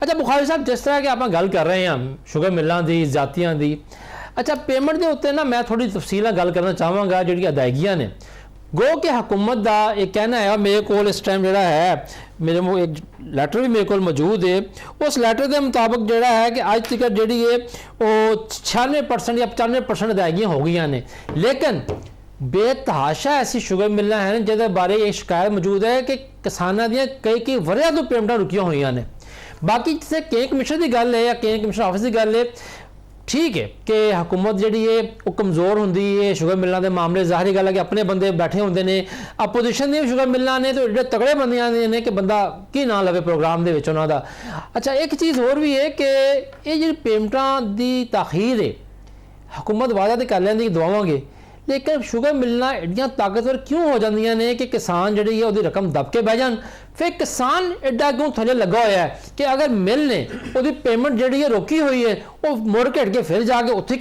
अच्छा बुखारी साहब, जिस तरह की आप गल कर रहे हैं शुगर मिलों की, जातियों की, अच्छा पेमेंट के उत्ते ना मैं थोड़ी तफसील गल करना चाहवागा जी अदायगियां ने। गो कि हुकूमत का एक कहना है, मेरे को इस टाइम जोड़ा है, मेरे एक लैटर भी मेरे को मौजूद है, उस लैटर के मुताबिक जोड़ा है कि अज तक जी है वो 96% या 95% अदायगियां हो गई ने, लेकिन बेतहाशा ऐसी शुगर मिलें हैं जिहदे बारे ये शिकायत मौजूद है कि किसानों दी कई वरियां तो पेमेंटां रुकियां हुई ने। बाकी जिसे कें कमिशन की गल है या कें कमिशन ऑफिस की गल है, ठीक है कि हुकूमत जी है वो कमज़ोर होंगी है, शुगर मिलों के मामले ज़ाहिर गल है कि अपने बंदे बैठे होंगे ने, अपोजिशन दी शुगर मिलों ने तो एडे तगड़े बंदे ने कि बंदा की ना लवे प्रोग्राम के उन्हों का। अच्छा एक चीज़ होर भी है कि ये जी पेमेंटां की ताखीर है, हुकूमत वादा तो कर लेंदी दवावांगे, लेकिन शुगर मिलना एडियां ताकतवर क्यों हो जांदियां ने कि किसान जी है वो रकम दब के बह जान, फिर किसान एडा क्यों थले लगा हुआ है कि अगर मिल ने वो पेमेंट जी है रोकी हुई है, वो मुड़ घट के फिर जाके उत्थे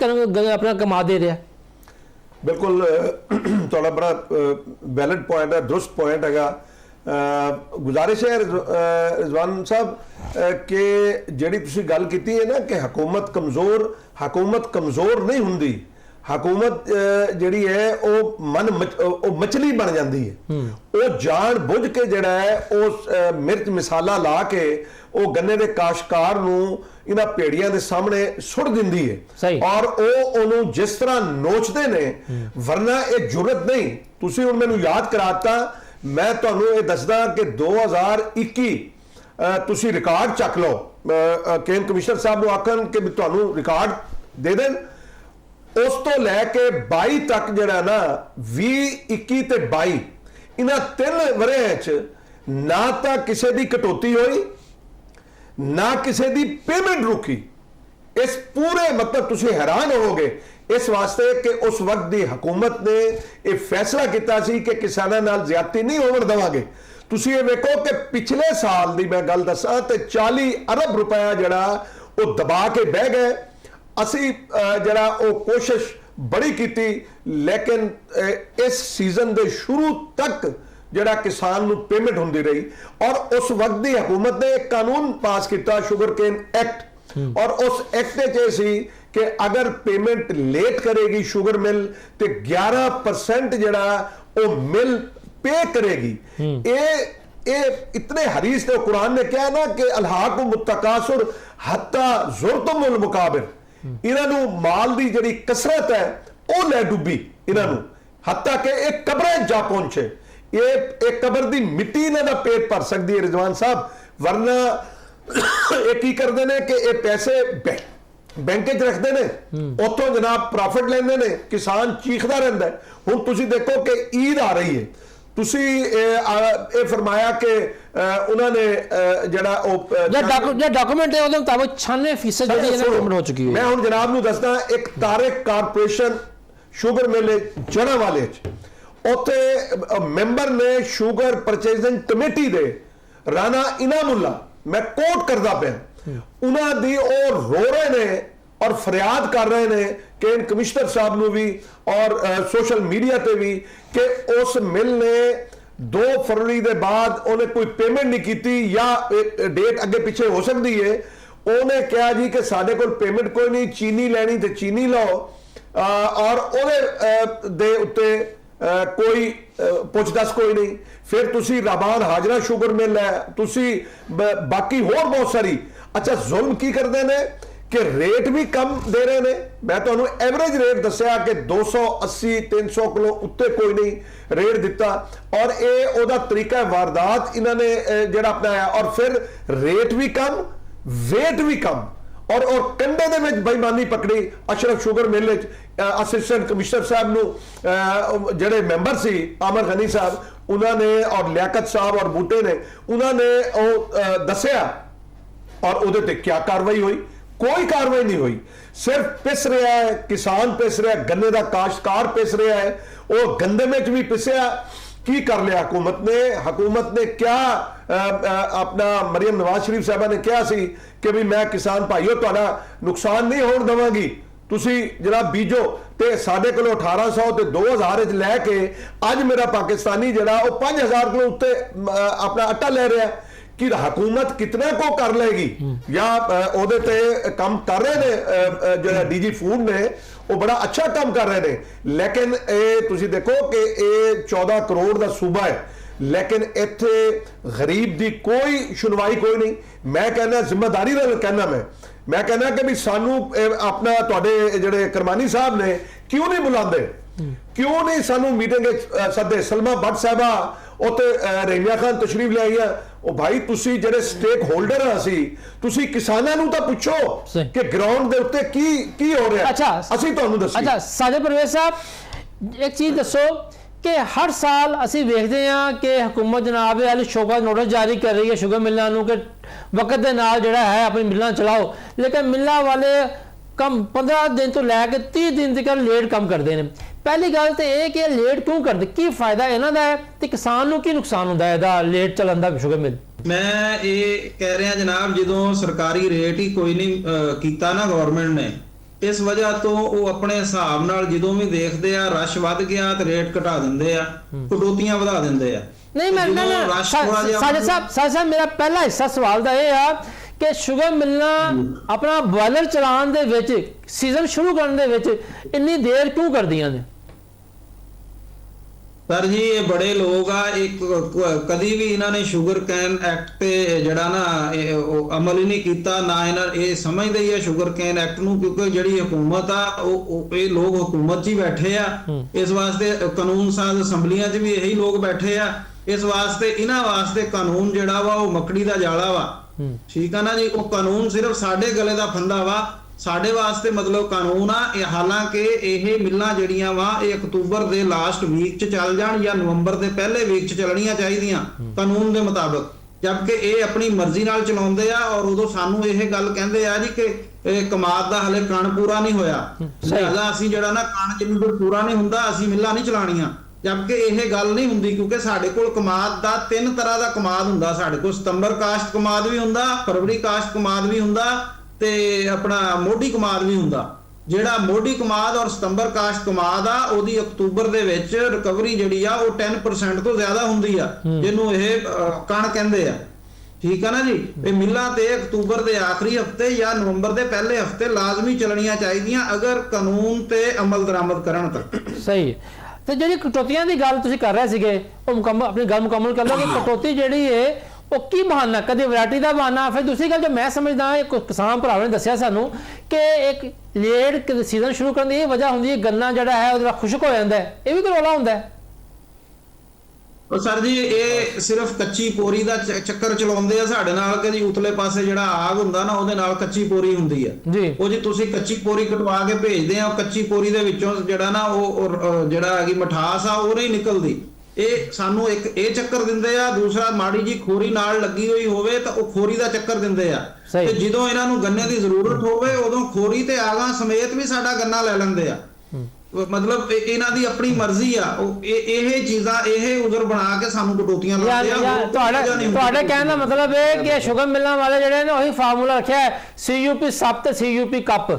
अपना कमा दे रहा है। बिल्कुल थोड़ा बड़ा वैलिड पॉइंट है, दुरुस्त पॉइंट है। गुजारिश है रिजवान साहब कि जिहड़ी तुसीं गल कीती है ना कि हुकूमत कमज़ोर नहीं हुंदी, हुकूमत जिहड़ी है वो मछली बन जाती है, वो जान बुझ के जिहड़ा है उस मिर्च मसाला ला के वो गन्ने के काश्तकार नूं इन्हां भेड़ियां दे सामने सुट दिंदी है और वो जिस तरह नोचते ने, वरना ये जुरत नहीं। तुसीं हुण मैनूं याद कराता, मैं तुहानूं ये दसदा कि 2021 तुसीं रिकॉर्ड चक लो, केन कमिश्नर साहब नूं आखन कि तुहानूं रिकॉर्ड दे देन, उस तो लैके 22 तक जड़ा ना 20, 21 ते 22 इन्हां 3 वरियां ना तो किसी की कटौती हुई ना किसी की पेमेंट रुकी। इस पूरे मतलब तुसीं हैरान होवोगे इस वास्ते कि उस वक्त की हुकूमत ने यह फैसला किया सी कि किसानों नाल ज्यादती नहीं होवन देवांगे। तुसीं ये वेखो कि पिछले साल की मैं गल दसां ते 40 अरब रुपया जड़ा वो दबा के बह गए। असी जरा वो कोशिश बड़ी की, लेकिन इस सीजन के शुरू तक जरा किसान नूं पेमेंट होंदी रही और उस वक्त की हुकूमत ने एक कानून पास किया, शुगर केन एक्ट, और उस एक्ट सी कि अगर पेमेंट लेट करेगी शुगर मिल तो 11% जरा वो मिल पे करेगी। ये इतने हरीस ने, कुरान ने क्या ना कि अलहाकुम मुत्तकासुर हत्ता ज़ुरतुमुल मुकाबिर, इन्हों माल की जी कसरत है वो लै डुबी इन्हों, हत्ता के एक कब्र जा पहुंचे। ये एक कब्र की मिट्टी इन्हों पेट भर सकती है रिजवान साहब, वरना ये की करते हैं कि ये पैसे बैंक च रखते हैं, उतों जनाब प्रॉफिट लेंदे ने, किसान चीखता रहता है। हुण तुसीं देखो कि ईद आ रही है, तुसी ये फरमाया कि उन्होंने जड़ा डॉक्यूमेंट है उसके मुताबिक 96% पेमेंट हो चुकी है। मैं हुण जनाब नूं दसदा, एक तारिक कारपोरेशन शुगर मिल जनावाले उत्थे मैंबर ने शुगर परचेजिंग कमेटी दे राणा इनामुल्ला, मैं कोट करदा पिया, उन्हां दी और रो रहे ने और फरियाद कर रहे हैं कि इन कमिश्नर साहब नूं भी और सोशल मीडिया पे भी कि उस मिल ने 2 फरवरी के बाद उन्हें कोई पेमेंट नहीं की या डेट अगे पिछे हो सकती है। उन्हें कहा जी कि साडे कोल पेमेंट कोई नहीं, चीनी लैनी तो चीनी लो, और उहदे दे उत्ते कोई पुछदस कोई नहीं। फिर तुसी राबान हाजरा शुगर मिल है, तुसी बाकी होर बहुत सारी। अच्छा जुल्म की करते हैं कि रेट भी कम दे रहे हैं। मैं तो एवरेज रेट दसिया कि 280 300 किलो उत्ते कोई नहीं रेट दिता, और ये ओदा तरीका वारदात इन्होंने जड़ा अपनाया, और फिर रेट भी कम वेट भी कम, और कंडे दे विच बेईमानी पकड़ी। Ashraf sugar mill assistant commissioner साहब नूं जिहड़े मैंबर सी आमर गनी साहब, उन्होंने और लियाकत साहब और बूटे ने उन्होंने दसिया, और उहदे ते क्या कार्रवाई हुई? कोई कार्रवाई नहीं हुई। सिर्फ पिस रहा है किसान, पिस रहा है गन्ने का काश्तकार, पिस रहा है वो गंदे में भी पिसया। की कर लिया हुकूमत ने? हुकूमत ने क्या अपना मरियम नवाज शरीफ साहबा ने कहा सी कि भी मैं किसान भाईओ तुहाडा नुकसान नहीं होने देवांगी, तुसी जनाब बीजो। ते साडे कोलों 1800 ते 2000 च लैके अज मेरा पाकिस्तानी जड़ा वो 5000 किलो उत्ते अपना आटा ले रहा है। ਕਿ ਹਕੂਮਤ ਕਿਤਨਾ ਕੋ ਕਰ ਲਏਗੀ ਜਾਂ ਉਹਦੇ ਤੇ ਕੰਮ ਕਰ ਰਹੇ ਨੇ ਜਿਹੜਾ ਡੀਜੀ ਫੂਡ ਨੇ ਉਹ ਬੜਾ ਅੱਛਾ ਕੰਮ ਕਰ ਰਹੇ ਨੇ ਲੇਕਿਨ ਇਹ ਤੁਸੀਂ ਦੇਖੋ ਕਿ ਇਹ 14 ਕਰੋੜ ਦਾ ਸੂਬਾ ਹੈ लेकिन इत्थे गरीब दी कोई सुनवाई कोई नहीं मैं कहना जिम्मेदारी नाल कहना मैं कहना कि भी सानू अपना तुहाडे जिहड़े करमानी साहब ने क्यों नहीं बुलाते क्यों नहीं सानू मीटिंग सदे सलमा भट्ट साहबा उत्ते रहीमिया खान तशरीफ ले आई ओ भाई तुसी जिहड़े स्टेक होल्डर आ तुसी किसानां नू तां पुछो कि ग्राउंड दे उत्ते की हो रहा अच्छा असीं तुहानू दस्सीए अच्छा सादे परवेज साहब एक चीज दसो कि हर साल असी देखते हैं कि हुकूमत जनाब वाली शोभा नोटिस जारी कर रही है शुगर मिलों को कि वक्त के नाल जिहड़ा है अपनी मिलां चलाओ लेकिन मिलां वाले कम 15 दिन तो लैके 30 दिन तक लेट काम करते हैं पहली गल तो यह कि लेट क्यों करते की फायदा इन्हां दा है ते किसान नूं की नुकसान हुंदा है इहदा लेट चलन दा शुगर मिल मैं ये कह रहा जनाब जो सरकारी रेट ही कोई नहीं कीता ना गवर्नमेंट ने इस वजह तो वो अपने हिसाब नाल जो भी देखते हैं रश वध गया तो रेट घटा देंगे आ कटौतियां वधा देंगे आ नहीं मैं साजिद साहब मेरा पहला हिस्सा सवाल का यह है कि शुगर मिलना अपना बॉयलर चलान दे विच सीजन शुरू करने दे विच इन्नी देर क्यों कर दियां ने सर जी ये बड़े लोग आ एक कदी भी इन्होंने शुगर कैन एक्ट पे जड़ा ना अमल ही नहीं किया ना इन्हां ये समझते ही है शुगर कैन एक्ट नूं क्योंकि जिहड़ी हुकूमत आ ये लोग हुकूमत च ही बैठे आ इस वास्ते कानून साज असैंबलियां च भी यही लोग बैठे आ इस वास्ते इन्हां वास्ते कानून जिहड़ा वा वो मकड़ी दा जाला वा ठीक है ना जी वो कानून सिर्फ साडे गले दा फंदा वा साडे वास्ते मतलब कानून आ हालांकि यह मिलां जिहड़ियां वा अक्तूबर दे लास्ट वीक च चल जाण या नवंबर दे पहले वीक च चलणियां चाहीदियां कानून दे मुताबिक जबकि ये अपनी मर्जी नाल चलाउंदे आ और उदों सानू यह गल कहंदे आ जी कि कमाद दा हले कण पूरा नहीं होया लिहाजा असीं जिहड़ा ना कण जिन्नी देर पूरा नहीं हुंदा असीं मिलां नहीं चलाणियां जबकि यह गल नहीं हुंदी क्योंकि साडे कोल कमाद दा 3 तरह दा कमाद हुंदा साडे कोल सितंबर काश्त कमाद भी हुंदा फरवरी काश्त कमाद भी हुंदा ते अपना मोढी कमाद भी हुंदा ਜਿਹੜਾ ਮੋਢੀ ਕਮਾਦ ਔਰ ਸਤੰਬਰ ਕਾਸ਼ਤ ਕਮਾਦ ਆ ਉਹਦੀ ਅਕਤੂਬਰ ਦੇ ਵਿੱਚ ਰਿਕਵਰੀ ਜਿਹੜੀ ਆ ਉਹ 10% ਤੋਂ ਜ਼ਿਆਦਾ ਹੁੰਦੀ ਆ ਜਿਹਨੂੰ ਇਹ ਕਣ ਕਹਿੰਦੇ ਆ ਠੀਕ ਆ ਨਾ ਜੀ ਇਹ ਮਿਲਾਂ ਤੇ ਅਕਤੂਬਰ ਦੇ ਆਖਰੀ ਹਫਤੇ ਜਾਂ ਨਵੰਬਰ ਦੇ ਪਹਿਲੇ ਹਫਤੇ ਲਾਜ਼ਮੀ ਚੱਲਣੀਆਂ ਚਾਹੀਦੀਆਂ ਅਗਰ ਕਾਨੂੰਨ ਤੇ ਅਮਲ ਦਰਾਮਦ ਕਰਨ ਤਾਂ ਸਹੀ ਤੇ ਜਿਹੜੀ ਕਟੌਤੀਆਂ ਦੀ ਗੱਲ ਤੁਸੀਂ ਕਰ ਰਹੇ ਸੀਗੇ ਉਹ ਮੁਕੰਮਲ ਆਪਣੀ ਗੱਲ ਮੁਕੰਮਲ ਕਰ ਲਓ ਕਿ ਕਟੌਤੀ ਜਿਹੜੀ ਹੈ ਉਹ ਕੀ ਬਹਾਨਾ ਕਦੇ ਵੈਰਾਈਟੀ ਦਾ ਬਹਾਨਾ ਫਿਰ ਦੂਸਰੀ ਗੱਲ ਜੋ ਮੈਂ ਸਮਝਦਾ ਇੱਕ ਕਿਸਾਨ ਭਰਾਵਾਂ ਨੇ ਦੱਸਿਆ ਸਾਨੂੰ ਕਿ ਇੱਕ ਲੇਟ ਸੀਜ਼ਨ ਸ਼ੁਰੂ ਕਰਨ ਦੀ ਇਹ ਵਜ੍ਹਾ ਹੁੰਦੀ ਹੈ ਗੰਨਾ ਜਿਹੜਾ ਹੈ ਉਹਦਾ ਖੁਸ਼ਕ ਹੋ ਜਾਂਦਾ ਹੈ ਇਹ ਵੀ ਕੋਈ ਰੌਲਾ ਹੁੰਦਾ ਹੈ ਉਹ ਸਰ ਜੀ ਇਹ ਸਿਰਫ ਕੱਚੀ ਪੋਰੀ ਦਾ ਚੱਕਰ ਚਲਾਉਂਦੇ ਆ ਸਾਡੇ ਨਾਲ ਕਿ ਜੀ ਉਤਲੇ ਪਾਸੇ ਜਿਹੜਾ ਆਗ ਹੁੰਦਾ ਨਾ ਉਹਦੇ ਨਾਲ ਕੱਚੀ ਪੋਰੀ ਹੁੰਦੀ ਆ ਉਹ ਜੀ ਤੁਸੀਂ ਕੱਚੀ ਪੋਰੀ ਕਟਵਾ ਕੇ ਭੇਜਦੇ ਆ ਕੱਚੀ ਪੋਰੀ ਦੇ ਵਿੱਚੋਂ ਜਿਹੜਾ ਨਾ ਉਹ ਜਿਹੜਾ ਹੈਗੀ ਮਠਾਸ ਆ ਉਹ ਨਹੀਂ ਨਿਕਲਦੀ ਇਹ ਸਾਨੂੰ ਇੱਕ ਇਹ ਚੱਕਰ ਦਿੰਦੇ ਆ ਦੂਸਰਾ ਮਾੜੀ ਜੀ ਖੋਰੀ ਨਾਲ ਲੱਗੀ ਹੋਈ ਹੋਵੇ ਤਾਂ ਉਹ ਖੋਰੀ ਦਾ ਚੱਕਰ ਦਿੰਦੇ ਆ ਤੇ ਜਦੋਂ ਇਹਨਾਂ ਨੂੰ ਗੰਨੇ ਦੀ ਜ਼ਰੂਰਤ ਹੋਵੇ ਉਦੋਂ ਖੋਰੀ ਤੇ ਆਗਾਂ ਸਮੇਤ ਵੀ ਸਾਡਾ ਗੰਨਾ ਲੈ ਲੈਂਦੇ ਆ मतलब ਇਹਨਾਂ ਦੀ ਆਪਣੀ ਮਰਜ਼ੀ ਆ ਇਹ ਚੀਜ਼ਾਂ ਇਹ ਉਜ਼ਰ ਬਣਾ ਕੇ ਸਾਨੂੰ ਕਟੌਤੀਆਂ ਲਾਉਂਦੇ ਆ ਤੁਹਾਡੇ ਕਹਿਣ ਦਾ ਮਤਲਬ ਇਹ ਕਿ ਸ਼ੁਗਰ ਮਿਲਾਂ ਵਾਲੇ ਜਿਹੜੇ ਨੇ ਉਹੀ ਫਾਰਮੂਲਾ ਰੱਖਿਆ ਹੈ CUP ਸੱਪ ਤੇ CUP ਕੱਪ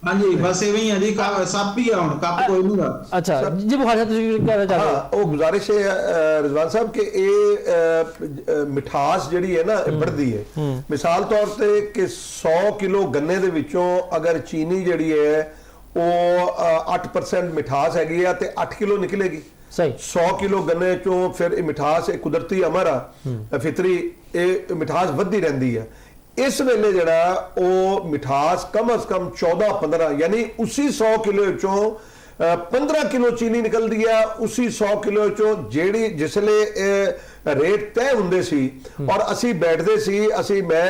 ਹਾਂਜੀ ਬਸ ਐਵੇਂ ਹੀ ਆ ਜੀ ਸੱਪ ਹੀ ਆ ਹੁਣ ਕੱਪ ਕੋਈ ਨਹੀਂ ਦਾ ਅੱਛਾ ਜੀ ਬੁਖਾਰ ਤੁਸੀਂ ਕਹਿਣਾ ਚਾਹ ਰਹੇ ਹੋ ਉਹ ਗੁਜ਼ਾਰਿਸ਼ ਹੈ ਰਿਜ਼ਵਾਨ ਸਾਹਿਬ ਕਿ ਇਹ ਮਿਠਾਸ ਜਿਹੜੀ ਹੈ ਨਾ ਇਹ बढ़ਦੀ ਹੈ ਮਿਸਾਲ ਤੌਰ ਤੇ ਕਿ 100 ਕਿਲੋ ਗੰਨੇ ਦੇ ਵਿੱਚੋਂ ਅਗਰ ਚੀਨੀ ਜਿਹੜੀ ਹੈ ਉਹ 8% ਮਿਠਾਸ ਹੈਗੀ ਆ ਤੇ 8 ਕਿਲੋ ਨਿਕਲੇਗੀ ਸਹੀ 100 ਕਿਲੋ ਗੰਨੇ ਚੋਂ ਫਿਰ ਇਹ ਮਿਠਾਸ ਇਹ ਕੁਦਰਤੀ ਅਮਰ ਆ ਫਿਤਰੀ ਇਹ ਮਿਠਾਸ ਵੱਧਦੀ ਰਹਿੰਦੀ ਆ ਇਸ ਵੇਲੇ ਜਿਹੜਾ ਉਹ ਮਿਠਾਸ ਕਮ ਅਜ਼ ਕਮ 14-15 ਯਾਨੀ ਉਸੇ 100 ਕਿਲੋ ਚੋਂ 15 ਕਿਲੋ ਚੀਨੀ ਨਿਕਲਦੀ ਆ ਉਸੇ 100 ਕਿਲੋ ਚੋਂ ਜਿਹੜੀ ਜਿਸਲੇ ਰੇਟ ਤੈਅ ਹੁੰਦੇ ਸੀ ਔਰ ਅਸੀਂ ਬੈਠਦੇ ਸੀ ਅਸੀਂ ਮੈਂ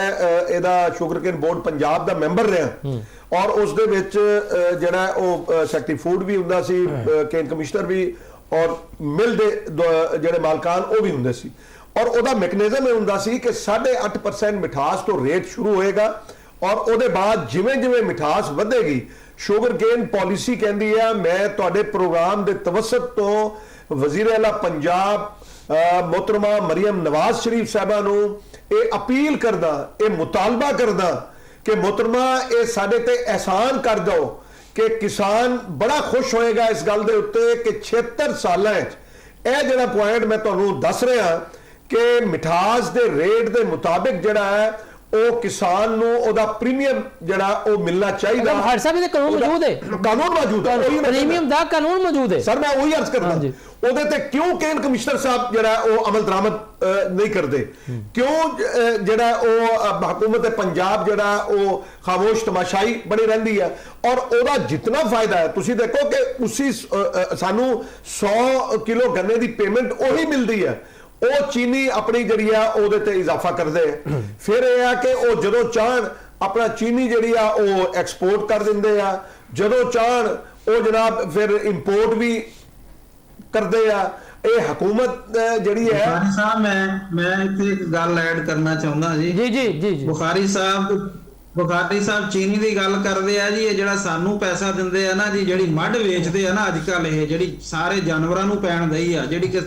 ਇਹਦਾ ਸ਼ੂਗਰਕੇਨ ਬੋਰਡ ਪੰਜਾਬ ਦਾ ਮੈਂਬਰ ਰਿਹਾ ਔਰ ਉਸ ਦੇ ਵਿੱਚ ਜਿਹੜਾ ਉਹ ਸੈਕਟਰੀ ਫੂਡ ਵੀ ਹੁੰਦਾ ਸੀ ਕੇਨ ਕਮਿਸ਼ਨਰ ਵੀ ਔਰ ਮਿਲ ਦੇ ਜਿਹੜੇ ਮਾਲਕਾਨ ਉਹ ਵੀ ਹੁੰਦੇ ਸੀ ਔਰ ਉਹਦਾ ਮੈਕੈਨਿਜ਼ਮ ਇਹ ਹੁੰਦਾ ਸੀ ਕਿ 8.5% ਮਿਠਾਸ ਤੋਂ ਰੇਟ ਸ਼ੁਰੂ ਹੋਏਗਾ ਔਰ ਉਹਦੇ ਬਾਅਦ ਜਿਵੇਂ ਜਿਵੇਂ ਮਿਠਾਸ ਵਧੇਗੀ ਸ਼ੂਗਰਕੇਨ ਪਾਲਿਸੀ ਕਹਿੰਦੀ ਆ ਮੈਂ ਤੁਹਾਡੇ ਪ੍ਰੋਗਰਾਮ ਦੇ ਤਵਸਤ ਤੋਂ ਵਜ਼ੀਰ ਆਲਾ ਪੰਜਾਬ मोहतरमा मरियम नवाज शरीफ साहबा नूं ये अपील करदा ये मुतालबा करदा कि मोहतरमा ये साडे ते एहसान कर दो कि किसान बड़ा खुश होएगा इस गल दे उत्ते कि 76 सालां च ਇਹ ਜਿਹੜਾ ਪੁਆਇੰਟ ਮੈਂ ਤੁਹਾਨੂੰ ਦੱਸ ਰਿਹਾ ਕਿ ਮਿਠਾਸ ਦੇ ਰੇਟ ਦੇ ਮੁਤਾਬਿਕ ਜਿਹੜਾ ਹੈ ਉਹ ਕਿਸਾਨ ਨੂੰ ਉਹਦਾ ਪ੍ਰੀਮੀਅਮ ਜਿਹੜਾ ਉਹ ਮਿਲਣਾ ਚਾਹੀਦਾ। ਹਰ ਸਾਹਿਬ ਇਹਦੇ ਕਾਨੂੰਨ ਮੌਜੂਦ ਹੈ, ਕਾਨੂੰਨ ਮੌਜੂਦ ਹੈ, ਉਹੀ ਮੈਂ ਪ੍ਰੀਮੀਅਮ ਦਾ ਕਾਨੂੰਨ ਮੌਜੂਦ ਹੈ ਸਰ। ਮੈਂ ਉਹੀ ਅਰਜ਼ ਕਰਦਾ, ਉਹਦੇ ਤੇ ਕਿਉਂ ਕੇਨ ਕਮਿਸ਼ਨਰ ਸਾਹਿਬ ਜਿਹੜਾ ਉਹ ਅਮਲ ਦਰਾਮਦ ਨਹੀਂ ਕਰਦੇ? ਕਿਉਂ ਜਿਹੜਾ ਉਹ ਹਕੂਮਤ ਪੰਜਾਬ ਜਿਹੜਾ ਉਹ ਖਾਮੋਸ਼ ਤਮਾਸ਼ਾਈ ਬਣੀ ਰਹਿੰਦੀ ਹੈ? ਔਰ ਉਹਦਾ ਜਿੰਨਾ ਫਾਇਦਾ ਹੈ, ਤੁਸੀਂ ਦੇਖੋ ਕਿ ਉਸੇ ਸਾਨੂੰ 100 ਕਿਲੋ ਗੰਨੇ ਦੀ ਪੇਮੈਂਟ ਉਹੀ ਮਿਲਦੀ ਹੈ, ਉਹ ਚੀਨੀ ਆਪਣੀ ਜਿਹੜੀ ਆ ਉਹਦੇ ਤੇ ਇਜ਼ਾਫਾ ਕਰਦੇ ਆ। ਫਿਰ ਇਹ ਆ ਕਿ ਉਹ ਜਦੋਂ ਚਾਹਣ ਆਪਣਾ ਚੀਨੀ ਜਿਹੜੀ ਆ ਉਹ ਐਕਸਪੋਰਟ ਕਰ ਦਿੰਦੇ ਆ, ਜਦੋਂ ਚਾਹਣ ਉਹ ਜਨਾਬ ਫਿਰ ਇੰਪੋਰਟ ਵੀ ਕਰਦੇ ਆ। ਇਹ ਹਕੂਮਤ ਜਿਹੜੀ ਹੈ। ਬੁਖਾਰੀ ਸਾਹਿਬ ਮੈਂ ਇੱਥੇ ਇੱਕ ਗੱਲ ਐਡ ਕਰਨਾ ਚਾਹੁੰਦਾ ਜੀ। ਜੀ ਜੀ ਜੀ ਜੀ ਬੁਖਾਰੀ ਸਾਹਿਬ ਚੀਨੀ ਦੀ ਗੱਲ ਕਰਦੇ ਆ ਜੀ। ਇਹ ਜਿਹੜਾ ਸਾਨੂੰ ਪੈਸਾ ਦਿੰਦੇ ਆ ਨਾ ਜੀ, ਜਿਹੜੀ ਮੱਢ ਵੇਚਦੇ ਆ ਨਾ ਅੱਜ ਕੱਲ, ਇਹ ਜਿਹੜੀ ਸਾਰੇ ਜਾਨਵਰਾਂ ਨੂੰ ਪੈਣ ਦਈ ਆ, ਜਿਹੜੀ ਕਿ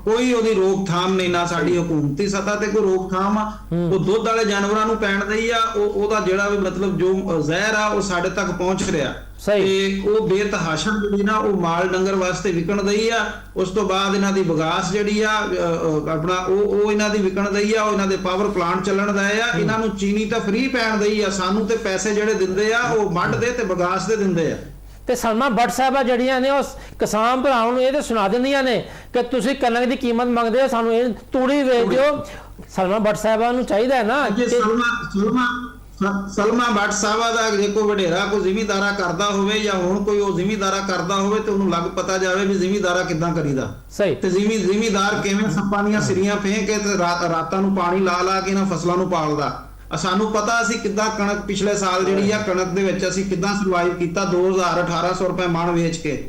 ਕੋਈ ਉਹਦੀ ਰੋਕਥਾਮ ਨਹੀਂ, ਨਾ ਸਾਡੀ ਹਕੂਮਤੀ ਸਤ੍ਹਾ ਤੇ ਕੋਈ ਰੋਕਥਾਮ ਆ। ਉਹ ਦੁੱਧ ਵਾਲੇ ਜਾਨਵਰਾਂ ਨੂੰ ਪੈਣ ਦਈ ਆ, ਉਹਦਾ ਜਿਹੜਾ ਵੀ ਮਤਲਬ ਜੋ ਜ਼ਹਿਰ ਆ ਉਹ ਸਾਡੇ ਤੱਕ ਪਹੁੰਚ ਰਿਹਾ ਤੇ ਉਹ ਬੇਤਹਾਸ਼ਾ ਜਿਹੜੀ ਨਾ ਉਹ ਮਾਲ ਡੰਗਰ ਵਾਸਤੇ ਵਿਕਣ ਦਈ ਆ। ਉਸ ਤੋਂ ਬਾਅਦ ਇਹਨਾਂ ਦੀ ਬਗਾਸ ਜਿਹੜੀ ਆ ਆਪਣਾ ਉਹ ਇਹਨਾਂ ਦੀ ਵਿਕਣ ਦਈ ਆ, ਉਹ ਇਹਨਾਂ ਦੇ ਪਾਵਰ ਪਲਾਂਟ ਚੱਲਣ ਦਾ ਆ। ਇਹਨਾਂ ਨੂੰ ਚੀਨੀ ਤਾਂ ਫ੍ਰੀ ਪੈਣ ਦਈ ਆ, ਸਾਨੂੰ ਤੇ ਪੈਸੇ ਜਿਹੜੇ ਦਿੰਦੇ ਆ ਉਹ ਮੱਢ ਦੇ ਤੇ ਬਗਾਸ ਦੇ ਦਿੰਦੇ ਆ। ਤੇ ਸਲਮਾ ਭੱਟ ਸਾਹਿਬਾ ਜਿਹੜੀਆਂ ਨੇ ਉਹ ਕਿਸਾਨ ਭਰਾਵਾਂ ਨੂੰ ਇਹ ਤੇ ਸੁਣਾ ਦਿੰਦੀਆਂ ਨੇ ਕਿ ਤੁਸੀਂ ਕਣਕ ਦੀ ਕੀਮਤ ਮੰਗਦੇ ਹੋ, ਸਾਨੂੰ ਇਹ ਤੂੜੀ ਵੇਚ ਦਿਓ। ਸਲਮਾ ਭੱਟ ਸਾਹਿਬਾ ਨੂੰ ਚਾਹੀਦਾ ਹੈ ਨਾ ਕਿ ਸਲਮਾ ਭੱਟ ਸਾਹਿਬਾ ਦਾ ਜੇ ਕੋਈ ਵਡੇਰਾ ਕੋਈ ਜ਼ਿਮੀਂਦਾਰਾ ਕਰਦਾ ਹੋਵੇ ਜਾਂ ਹੁਣ ਕੋਈ ਉਹ ਜ਼ਿਮੀਂਦਾਰਾ ਕਰਦਾ ਹੋਵੇ ਤੇ ਉਹਨੂੰ ਲੱਗ ਪਤਾ ਜਾਵੇ ਵੀ ਜ਼ਿਮੀਂਦਾਰਾ ਕਿੱਦਾਂ ਕਰੀਦਾ। ਸਹੀ। ਤੇ ਜ਼ਿਮੀਂਦਾਰ ਕਿਵੇਂ ਸੱਪਾਂ ਦੀਆਂ ਸਿਰੀਆਂ ਫੇਂਕ ਕੇ ਤੇ ਰਾਤਾਂ ਨੂੰ ਪਾਣੀ ਲਾ ਕੇ ਇਹਨਾਂ ਫਸਲਾਂ ਨੂੰ ਪਾਲਦਾ। ਸਾਨੂੰ ਪਤਾ ਅਸੀਂ ਕਿੱਦਾਂ ਕਣਕ ਪਿਛਲੇ ਸਾਲ ਜਿਹੜੀ ਆ ਕਣਕ ਦੇ ਵਿੱਚ ਅਸੀਂ ਕਿੱਦਾਂ ਸਰਵਾਈਵ ਕੀਤਾ 1800 ਰੁਪਏ ਮਣ ਵੇਚ ਕੇ।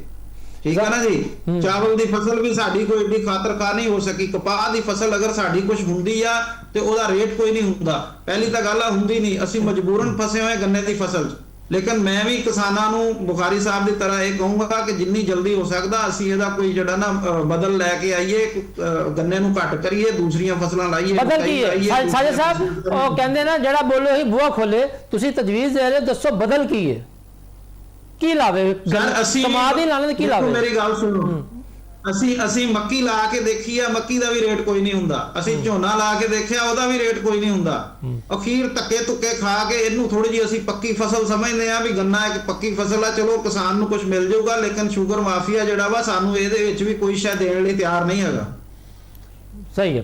ਠੀਕ ਹੈ ਨਾ ਜੀ। ਚਾਵਲ ਦੀ ਫਸਲ ਵੀ ਸਾਡੀ ਕੋਈ ਏਡੀ ਖਾਤਰਖਾਹ ਨਹੀਂ ਹੋ ਸਕੀ। ਕਪਾਹ ਦੀ ਫਸਲ ਅਗਰ ਸਾਡੀ ਕੁਝ ਹੁੰਦੀ ਆ ਤੇ ਉਹਦਾ ਰੇਟ ਕੋਈ ਨਹੀਂ ਹੁੰਦਾ। ਪਹਿਲੀ ਤਾਂ ਗੱਲ ਆ ਹੁੰਦੀ ਨਹੀਂ, ਅਸੀਂ ਮਜਬੂਰਨ ਫਸੇ ਹੋਏ ਗੰਨੇ ਦੀ ਫਸਲ 'ਚ। ਲੇਕਿਨ ਮੈਂ ਵੀ ਕਿਸਾਨਾਂ ਨੂੰ ਬੁਖਾਰੀ ਸਾਹਿਬ ਦੀ ਤਰ੍ਹਾਂ ਇਹ ਕਹੂੰਗਾ ਕਿ ਜਿੰਨੀ ਜਲਦੀ ਹੋ ਸਕਦਾ ਅਸੀਂ ਇਹਦਾ ਕੋਈ ਜਿਹੜਾ ਨਾ ਬਦਲ ਲੈ ਕੇ ਆਈਏ, ਗੰਨੇ ਨੂੰ ਘੱਟ ਕਰੀਏ, ਦੂਸਰੀਆਂ ਫਸਲਾਂ ਲਾਈਏ। ਬਦਲ ਕੀ ਹੈ ਸਾਜੇ ਸਾਹਿਬ? ਉਹ ਕਹਿੰਦੇ ਨਾ ਜਿਹੜਾ ਬੋਲੇ ਹੀ ਬੂਹਾ ਖੋਲੇ। ਤੁਸੀਂ ਤਜਵੀਜ਼ ਦੇ ਰਹੇ, ਦੱਸੋ ਬਦਲ ਕੀ ਹੈ? ਕੀ ਲਾਵੇ ਕਮਾਦ ਹੀ ਲਾਣੇ ਕੀ ਲਾਵੇ? ਮੇਰੀ ਗੱਲ ਸੁਣੋ, ਅਸੀਂ ਮੱਕੀ ਲਾ ਕੇ ਦੇਖੀ ਆ, ਮੱਕੀ ਦਾ ਵੀ ਰੇਟ ਕੋਈ ਨਹੀਂ ਹੁੰਦਾ। ਅਸੀਂ ਝੋਨਾ ਲਾ ਕੇ ਦੇਖਿਆ, ਉਹਦਾ ਵੀ ਰੇਟ ਕੋਈ ਨਹੀਂ ਹੁੰਦਾ। ਅਖੀਰ ਧੱਕੇ ਧੁੱਕੇ ਖਾ ਕੇ ਇਹਨੂੰ ਥੋੜੀ ਜਿਹੀ ਅਸੀਂ ਪੱਕੀ ਫਸਲ ਸਮਝਦੇ ਆ ਵੀ ਗੰਨਾ ਇੱਕ ਪੱਕੀ ਫਸਲ ਆ, ਚਲੋ ਕਿਸਾਨ ਨੂੰ ਕੁਝ ਮਿਲ ਜਾਊਗਾ। ਲੇਕਿਨ ਸ਼ੂਗਰ ਮਾਫੀਆ ਜਿਹੜਾ ਵਾ ਸਾਨੂੰ ਇਹਦੇ ਵਿੱਚ ਵੀ ਕੋਈ ਸ਼ੈ ਦੇਣ ਲਈ ਤਿਆਰ ਨਹੀਂ ਹੈਗਾ। ਸਹੀ ਹੈ।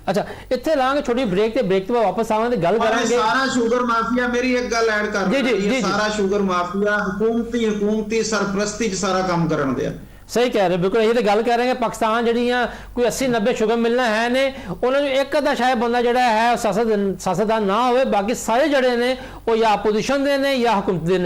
ਅੱਛਾ, ਇੱਥੇ ਲਾਂਗੇ ਛੋਟੀ ਬ੍ਰੇਕ ਤੇ ਬ੍ਰੇਕ ਤੋਂ ਬਾਅਦ ਵਾਪਸ ਆਵਾਂਗੇ ਤੇ ਗੱਲ ਕਰਾਂਗੇ। ਸਾਰਾ ਸ਼ੂਗਰ ਮਾਫੀਆ, ਮੇਰੀ ਇੱਕ ਗੱਲ ਐਡ ਕਰ ਰਹੀ, ਸਾਰਾ ਸ਼ੂਗਰ ਮਾਫੀਆ ਹਕੂਮਤੀ ਸਰਪ੍ਰਸਤੀ 'ਚ ਸਾਰਾ ਕੰਮ ਕਰਨ ਦਿਆ। ਸਹੀ ਕਹਿ ਰਹੇ, ਬਿਲਕੁਲ। ਇਹ ਤਾਂ ਗੱਲ ਕਹਿ ਰਹੇ ਕਿ ਪਾਕਿਸਤਾਨ ਜਿਹੜੀਆਂ ਕੋਈ 80-90 ਸ਼ੂਗਰ ਮਿਲਣਾ ਹੈ ਨੇ, ਉਹਨਾਂ ਨੂੰ ਇੱਕ ਅੱਧਾ ਸ਼ਾਇਦ ਬੰਦਾ ਜਿਹੜਾ ਹੈ ਸਿਆਸਤਦਾਨ ਨਾ ਹੋਵੇ, ਬਾਕੀ ਸਾਰੇ ਜਿਹੜੇ ਨੇ ਉਹ ਜਾਂ ਆਪੋਜੀਸ਼ਨ ਦੇ ਨੇ ਜਾਂ ਹਕੂਮਤ ਦੇ ਨੇ।